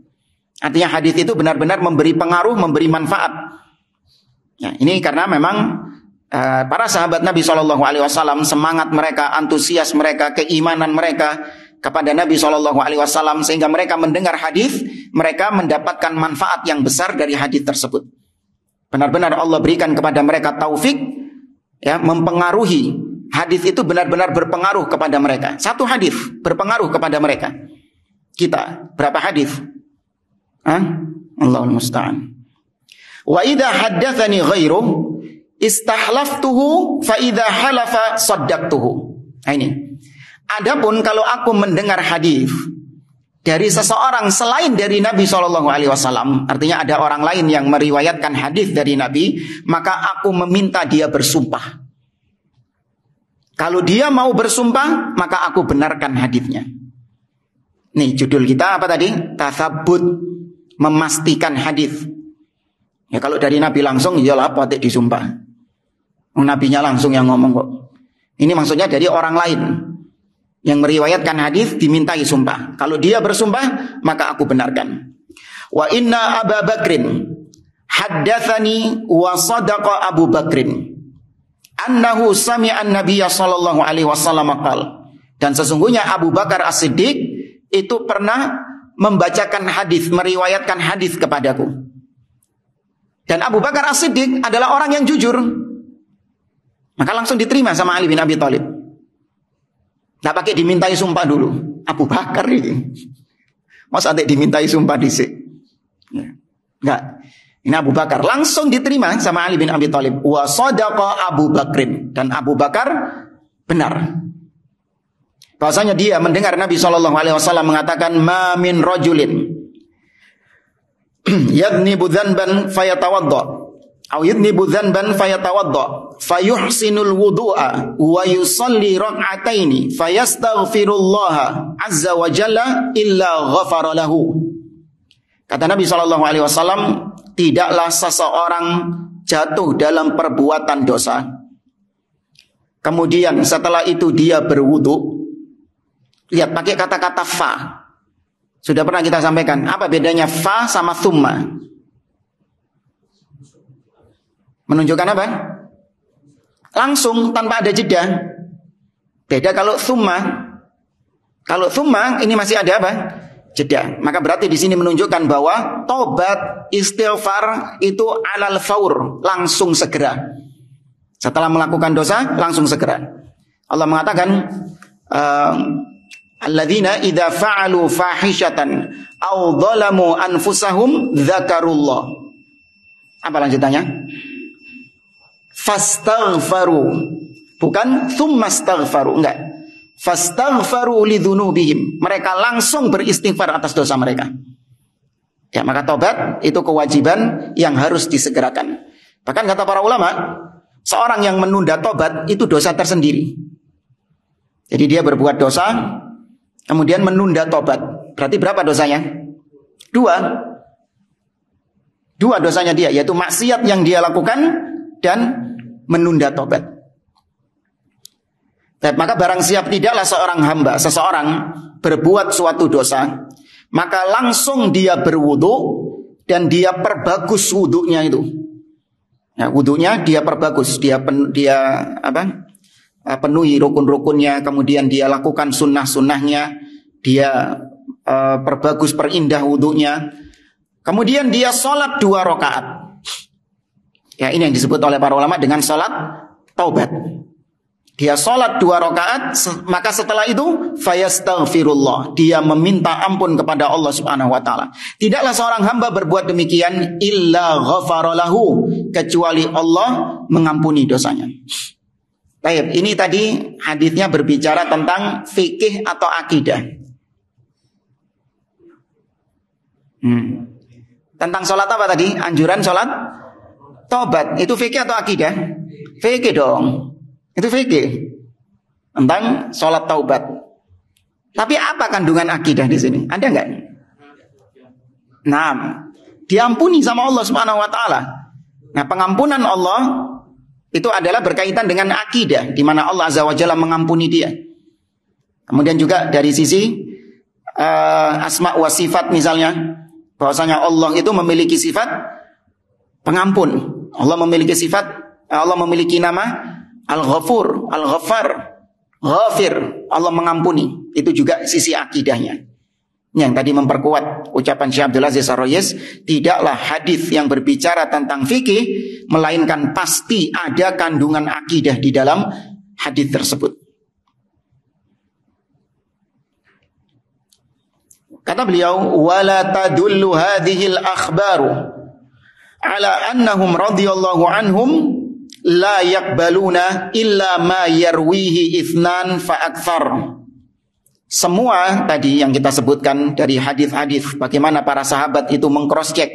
Speaker 1: Artinya hadis itu benar-benar memberi pengaruh, memberi manfaat. Ya, ini karena memang para sahabat Nabi SAW, semangat mereka, antusias mereka, keimanan mereka kepada Nabi SAW, sehingga mereka mendengar hadis, mereka mendapatkan manfaat yang besar dari hadis tersebut. Benar-benar Allah berikan kepada mereka taufik, ya, mempengaruhi. Hadis itu benar-benar berpengaruh kepada mereka. Satu hadis berpengaruh kepada mereka. Kita berapa hadis? Allahul musta'an. Wa idza haddatsani ghairu istahlaftuhu fa idza halafa saddaqtuhu. Ini. Adapun kalau aku mendengar hadis dari seseorang selain dari Nabi SAW, artinya ada orang lain yang meriwayatkan hadis dari Nabi, maka aku meminta dia bersumpah. Kalau dia mau bersumpah, maka aku benarkan hadisnya. Nih judul kita apa tadi? Tatsabbut, memastikan hadis. Ya kalau dari Nabi langsung, iyalah patik disumpah. Nabinya langsung yang ngomong kok. Ini maksudnya dari orang lain yang meriwayatkan hadis dimintai sumpah. Kalau dia bersumpah, maka aku benarkan. Wa inna Abu Bakrin haddatsani wa sadaqa Abu Bakrin annahu sami'a an-nabiyya sallallahu alaihi wasallam qala. Dan sesungguhnya Abu Bakar As-Siddiq itu pernah membacakan hadis, meriwayatkan hadis kepadaku. Dan Abu Bakar As-Siddiq adalah orang yang jujur. Maka langsung diterima sama Ali bin Abi Thalib. Nggak pakai dimintai sumpah dulu. Abu Bakar ini. Masa nanti dimintai sumpah disik? Ya. Nggak. Ini Abu Bakar. Langsung diterima sama Ali bin Abi Thalib. Wa sadaqa Abu Bakrin. Dan Abu Bakar benar. Bahwasanya dia mendengar Nabi SAW mengatakan, ma min rajulin yadnibu dhanban fayatawadda. Au yudnibu dzanban fayatawadda fayuhsinul wudu'a wa yusalli rak'ataini fayastaghfirullaha azza wa jalla illa ghafara lahu. Kata Nabi SAW, tidaklah seseorang jatuh dalam perbuatan dosa, kemudian setelah itu dia berwudu. Lihat pakai kata-kata fa. Sudah pernah kita sampaikan apa bedanya fa sama thumma? Menunjukkan apa? Langsung tanpa ada jeda. Beda kalau thumma. Kalau thumma ini masih ada apa? Jeda. Maka berarti di sini menunjukkan bahwa tobat istighfar itu alal faur, langsung segera. Setelah melakukan dosa langsung segera. Allah mengatakan alladzina idza fa'alu fahishatan aw dhalamu anfusahum dzakarullah. Apa lanjutannya? Fastaghfaru, bukan tsummastaghfaru, enggak. Fastaghfaru lidzunubihim, mereka langsung beristighfar atas dosa mereka. Ya, maka tobat itu kewajiban yang harus disegerakan. Bahkan kata para ulama, seorang yang menunda tobat itu dosa tersendiri. Jadi dia berbuat dosa, kemudian menunda tobat. Berarti berapa dosanya? Dua dosanya dia, yaitu maksiat yang dia lakukan dan menunda tobat. Maka barang siap tidaklah seorang hamba, seseorang berbuat suatu dosa, maka langsung dia berwudu dan dia perbagus wudunya itu. Ya, wudunya dia perbagus, dia penuhi rukun-rukunnya, kemudian dia lakukan sunnah-sunnahnya, dia perbagus, perindah wudunya, kemudian dia sholat 2 rakaat. Ya, ini yang disebut oleh para ulama dengan sholat taubat. Dia sholat 2 rakaat, maka setelah itu fayastaghfirullah, dia meminta ampun kepada Allah Subhanahu wa taala. Tidaklah seorang hamba berbuat demikian illa ghafara lahu, kecuali Allah mengampuni dosanya. Baik, ini tadi hadisnya berbicara tentang fikih atau akidah. Tentang sholat apa tadi? Anjuran sholat taubat. Itu fikih atau akidah? Fikih dong. Itu fikih tentang sholat taubat. Tapi apa kandungan akidah di sini? Ada nggak? Nah, diampuni sama Allah Subhanahu Wa Taala. Nah, pengampunan Allah itu adalah berkaitan dengan akidah, di mana Allah Azza wa Jalla mengampuni dia. Kemudian juga dari sisi asma wa sifat misalnya, bahwasanya Allah itu memiliki sifat pengampun. Allah memiliki sifat, Allah memiliki nama Al-Ghafur, Al-Ghaffar, Ghafir. Allah mengampuni. Itu juga sisi akidahnya. Yang tadi memperkuat ucapan Syekh Abdul Aziz Ar-Rayis, tidaklah hadis yang berbicara tentang fikih, melainkan pasti ada kandungan akidah di dalam hadis tersebut. Kata beliau, wala tadullu hadhil akhbaru ala annahum radhiyallahu anhum la yaqbaluna illa ma yarwihi ithnan fa akthar semua tadi yang kita sebutkan dari hadis-hadis, bagaimana para sahabat itu meng-cross check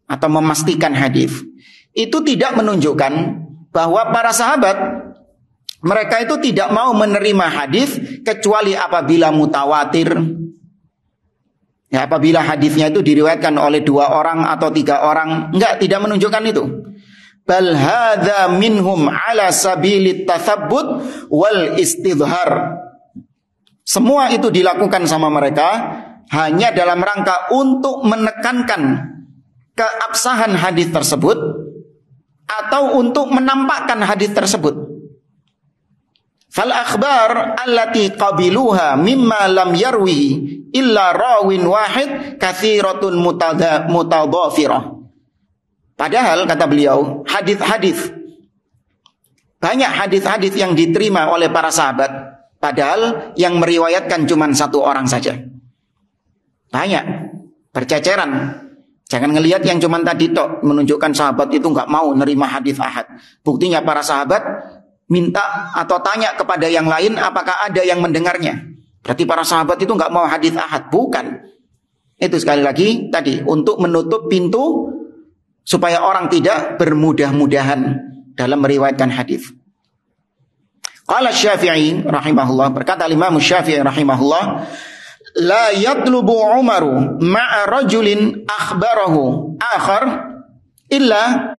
Speaker 1: atau memastikan hadis, itu tidak menunjukkan bahwa para sahabat mereka itu tidak mau menerima hadis kecuali apabila mutawatir. Ya, apabila hadisnya itu diriwayatkan oleh 2 orang atau 3 orang, tidak menunjukkan itu. Bal hadza minhum ala sabilit tatsabbut wal istidhar. Semua itu dilakukan sama mereka hanya dalam rangka untuk menekankan keabsahan hadis tersebut atau untuk menampakkan hadis tersebut. Fal akhbar allati qabiluha mimma lam yarwihi illa rawin wahid katsiratun mutadhafirah. Padahal kata beliau, hadis-hadis, banyak hadis-hadis yang diterima oleh para sahabat, padahal yang meriwayatkan cuma 1 orang saja. Banyak, berceceran. Jangan ngelihat yang cuma tadi tok, menunjukkan sahabat itu nggak mau nerima hadis ahad. Buktinya para sahabat minta atau tanya kepada yang lain apakah ada yang mendengarnya. Berarti para sahabat itu nggak mau hadis ahad. Bukan. Itu sekali lagi tadi untuk menutup pintu supaya orang tidak bermudah-mudahan dalam meriwayatkan hadis. Qala Syafi'i rahimahullah, berkata Imam Syafi'i rahimahullah, la yatlubu Umaru ma'a rajulin akhbarahu akhar illa,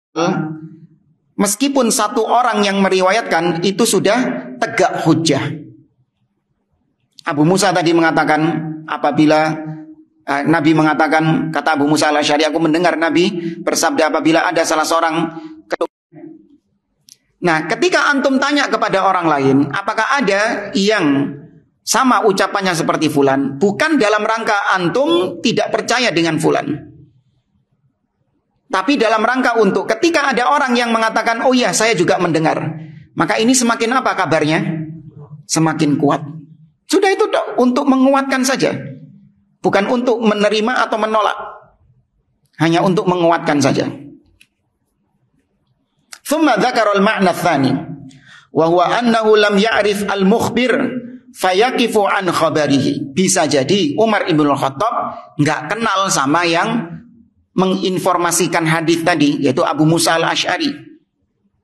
Speaker 1: meskipun 1 orang yang meriwayatkan itu sudah tegak hujjah. Abu Musa tadi mengatakan, apabila Nabi mengatakan, kata Abu Musa al-Asy'ari, aku mendengar Nabi bersabda apabila ada salah seorang. Nah, ketika antum tanya kepada orang lain, apakah ada yang sama ucapannya seperti fulan, bukan dalam rangka antum tidak percaya dengan fulan, tapi dalam rangka untuk ketika ada orang yang mengatakan, oh iya saya juga mendengar, maka ini semakin apa kabarnya? Semakin kuat. Sudah itu untuk menguatkan saja, bukan untuk menerima atau menolak, hanya untuk menguatkan saja. Thumma dzakara al-ma'na ats-tsani wa huwa annahu lam ya'rif al-mukhbir fayaqifu an khabarihi. Bisa jadi Umar Ibn Khattab enggak kenal sama yang menginformasikan hadis tadi, yaitu Abu Musa al-Asy'ari,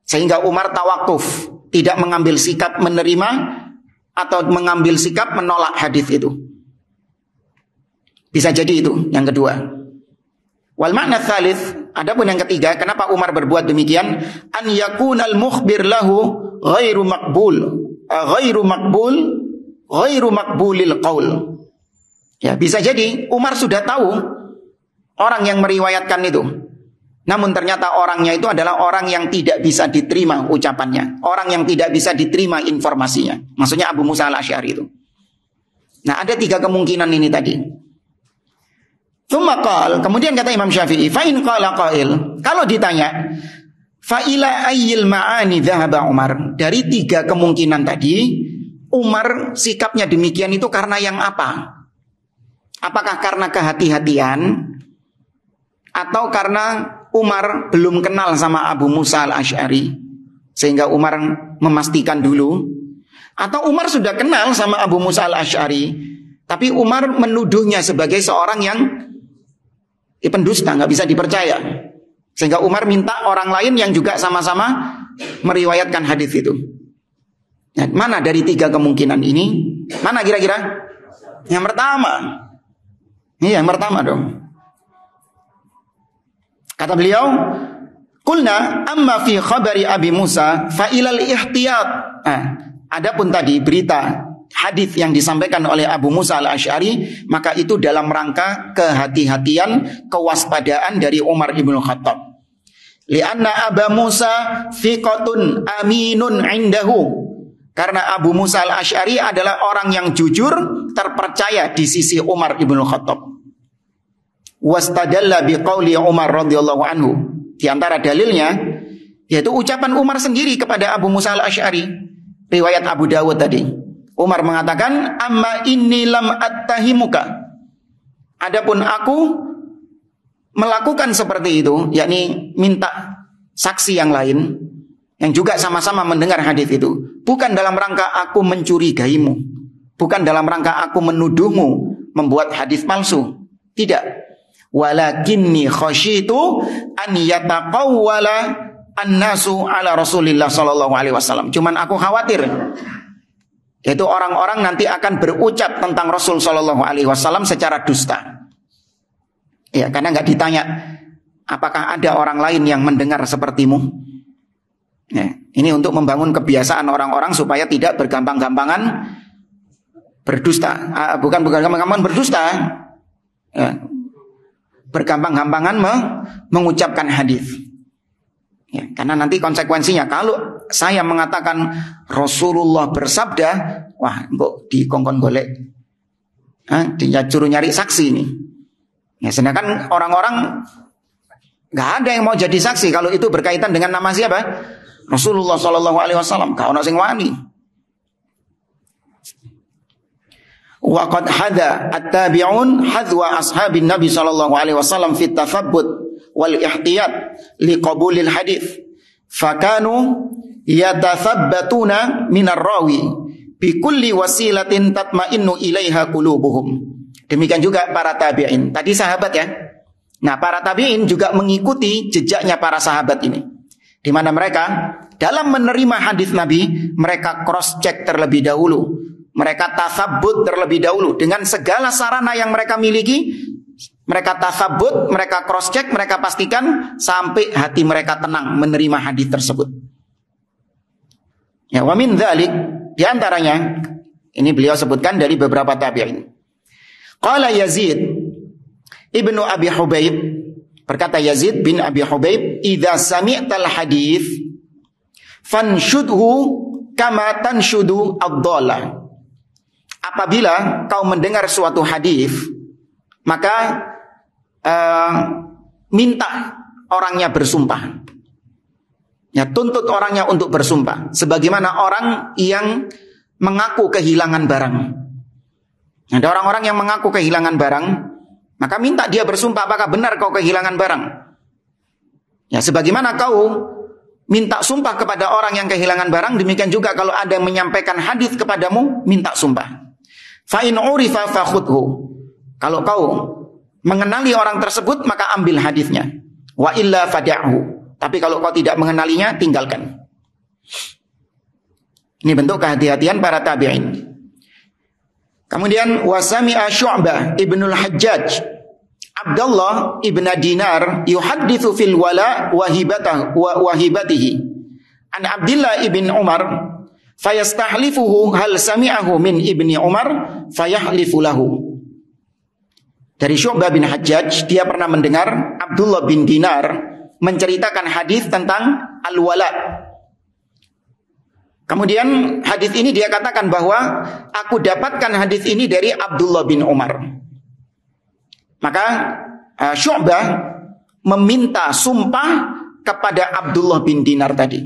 Speaker 1: sehingga Umar tawakuf, tidak mengambil sikap menerima atau mengambil sikap menolak hadis itu. Bisa jadi itu yang kedua. Wal makna tsalits, adapun yang ketiga, kenapa Umar berbuat demikian? An yakunal mukhbir lahu ghairu maqbulil qaul. Ya, bisa jadi Umar sudah tahu orang yang meriwayatkan itu, namun ternyata orangnya itu adalah orang yang tidak bisa diterima ucapannya, orang yang tidak bisa diterima informasinya. Maksudnya Abu Musa al-Asy'ari itu. Nah, ada 3 kemungkinan ini tadi. Kemudian kata Imam Syafi'i, fa in qala qail, kalau ditanya, fa ila ayyil ma'ani dhahaba Umar, dari 3 kemungkinan tadi, Umar sikapnya demikian itu karena yang apa? Apakah karena kehati-hatian, atau karena Umar belum kenal sama Abu Musa al-Asy'ari sehingga Umar memastikan dulu, atau Umar sudah kenal sama Abu Musa al-Asy'ari tapi Umar menuduhnya sebagai seorang yang pendusta, nggak bisa dipercaya, sehingga Umar minta orang lain yang juga sama-sama meriwayatkan hadis itu. Nah, mana dari 3 kemungkinan ini? Mana kira-kira? Yang pertama. Iya, yang pertama dong. Kata beliau, qulna amma fi khabari Abi Musa fa ilal ihtiyat. Adapun tadi berita hadis yang disampaikan oleh Abu Musa al-Asy'ari, maka itu dalam rangka kehati-hatian, kewaspadaan dari Umar Ibn Khattab. Lianna Abu Musa thiqatun aminun indahu, karena Abu Musa al-Asy'ari adalah orang yang jujur, terpercaya di sisi Umar Ibn Khattab. Wastadalla biqauli Umar radhiyallahu anhu, di antara dalilnya yaitu ucapan Umar sendiri kepada Abu Musa al-Asy'ari, riwayat Abu Dawud tadi. Umar mengatakan, amma inni lam attahimuka, adapun aku melakukan seperti itu, yakni minta saksi yang lain yang juga sama-sama mendengar hadis itu, bukan dalam rangka aku mencurigaimu, Bukan dalam rangka aku menuduhmu membuat hadis palsu. Tidak. Walakinni khasyitu an yataqawwala an-nasu ala Rasulillah sallallahu alaihi wasallam. Cuman aku khawatir yaitu orang-orang nanti akan berucap tentang Rasul sallallahu alaihi wasallam secara dusta. Ya, karena enggak ditanya apakah ada orang lain yang mendengar sepertimu. Ya, ini untuk membangun kebiasaan orang-orang supaya tidak bergampang-gampangan berdusta. Bukan bergampang-gampangan berdusta. Ya. Bergampang-gampangan mengucapkan hadis. Ya, karena nanti konsekuensinya kalau saya mengatakan Rasulullah bersabda, wah, mbok dikongkon golek. Disuruh nyari saksi ini. Ya, sedangkan orang-orang nggak ada yang mau jadi saksi kalau itu berkaitan dengan nama siapa? Rasulullah sallallahu alaihi wasallam. Ka ono sing wani. Wa qad hada at-tabi'un hadwa ashabin Nabi sallallahu alaihi wasallam fi tathabbut wal ihtiyat li qabulil hadits. Fakanu yatathabbatuna minar rawi bi kulli wasilatin tatma'innu ilaiha qulubuhum. Demikian juga para tabi'in. Tadi sahabat ya. Nah, para tabi'in juga mengikuti jejaknya para sahabat ini. Di mana mereka dalam menerima hadis Nabi, mereka cross check terlebih dahulu. Mereka tasabbut terlebih dahulu dengan segala sarana yang mereka miliki. Mereka tasabbut, mereka cross check, mereka pastikan sampai hati mereka tenang menerima hadis tersebut. Ya, wa min dzalik, di antaranya ini beliau sebutkan dari beberapa tabi'in. Qala Yazid Ibnu Abi Hubaib, berkata Yazid bin Abi Hubaib, "Idza sami'tal hadits fanshudhu kama tanshudu ad-dhalah." Apabila kau mendengar suatu hadis, maka minta orangnya bersumpah. Ya, tuntut orangnya untuk bersumpah, sebagaimana orang yang mengaku kehilangan barang. Ada orang-orang yang mengaku kehilangan barang, maka minta dia bersumpah apakah benar kau kehilangan barang. Ya, sebagaimana kau minta sumpah kepada orang yang kehilangan barang, demikian juga kalau ada yang menyampaikan hadis kepadamu, minta sumpah. Fa in urifa fakhudhu. Kalau kau mengenali orang tersebut, maka ambil hadisnya. Wa illa fada'hu. Tapi kalau kau tidak mengenalinya, tinggalkan. Ini bentuk kehati-hatian para tabi'in. Kemudian wasami'a Syu'bah ibnul Hajjaj Abdullah ibn Dinar yuhadditsu fil wala wahibatihi an Abdullah ibn Umar fayastahlifuhu hal sami'ahu min ibni Umar fayahlifu lahu. Dari Syu'bah bin Hajjaj, dia pernah mendengar Abdullah bin Dinar menceritakan hadis tentang al-wala. Kemudian hadis ini dia katakan bahwa aku dapatkan hadis ini dari Abdullah bin Umar. Maka Syu'bah meminta sumpah kepada Abdullah bin Dinar tadi,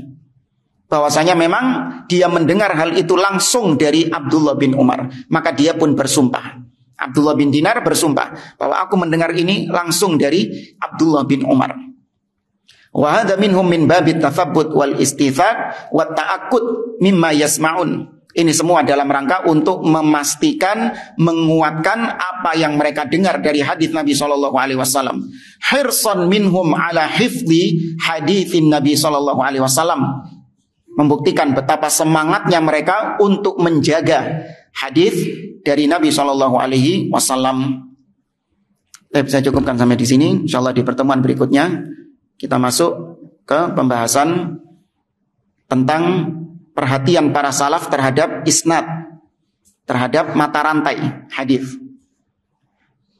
Speaker 1: bahwasanya memang dia mendengar hal itu langsung dari Abdullah bin Umar. Maka dia pun bersumpah. Abdullah bin Dinar bersumpah bahwa aku mendengar ini langsung dari Abdullah bin Umar. Wa hadza minhum min babit tatsabbut wal istithaq wa ta'akkud mimma yasma'un. Ini semua dalam rangka untuk memastikan, menguatkan apa yang mereka dengar dari hadis Nabi sallallahu alaihi wasallam. Hirsan minhum ala hifdzi haditsin Nabi sallallahu alaihi wasallam. Membuktikan betapa semangatnya mereka untuk menjaga hadis dari Nabi sallallahu alaihi wasallam. Saya cukupkan sampai di sini. Insyaallah di pertemuan berikutnya kita masuk ke pembahasan tentang perhatian para salaf terhadap isnad, terhadap mata rantai hadis.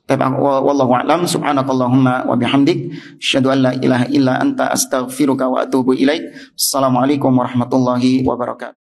Speaker 1: Wallahu a'lam. Subhanakallahumma wa bihamdik, asyhadu an la ilaha illa anta, astaghfiruka wa atubu ilaik. Assalamualaikum warahmatullahi wabarakatuh.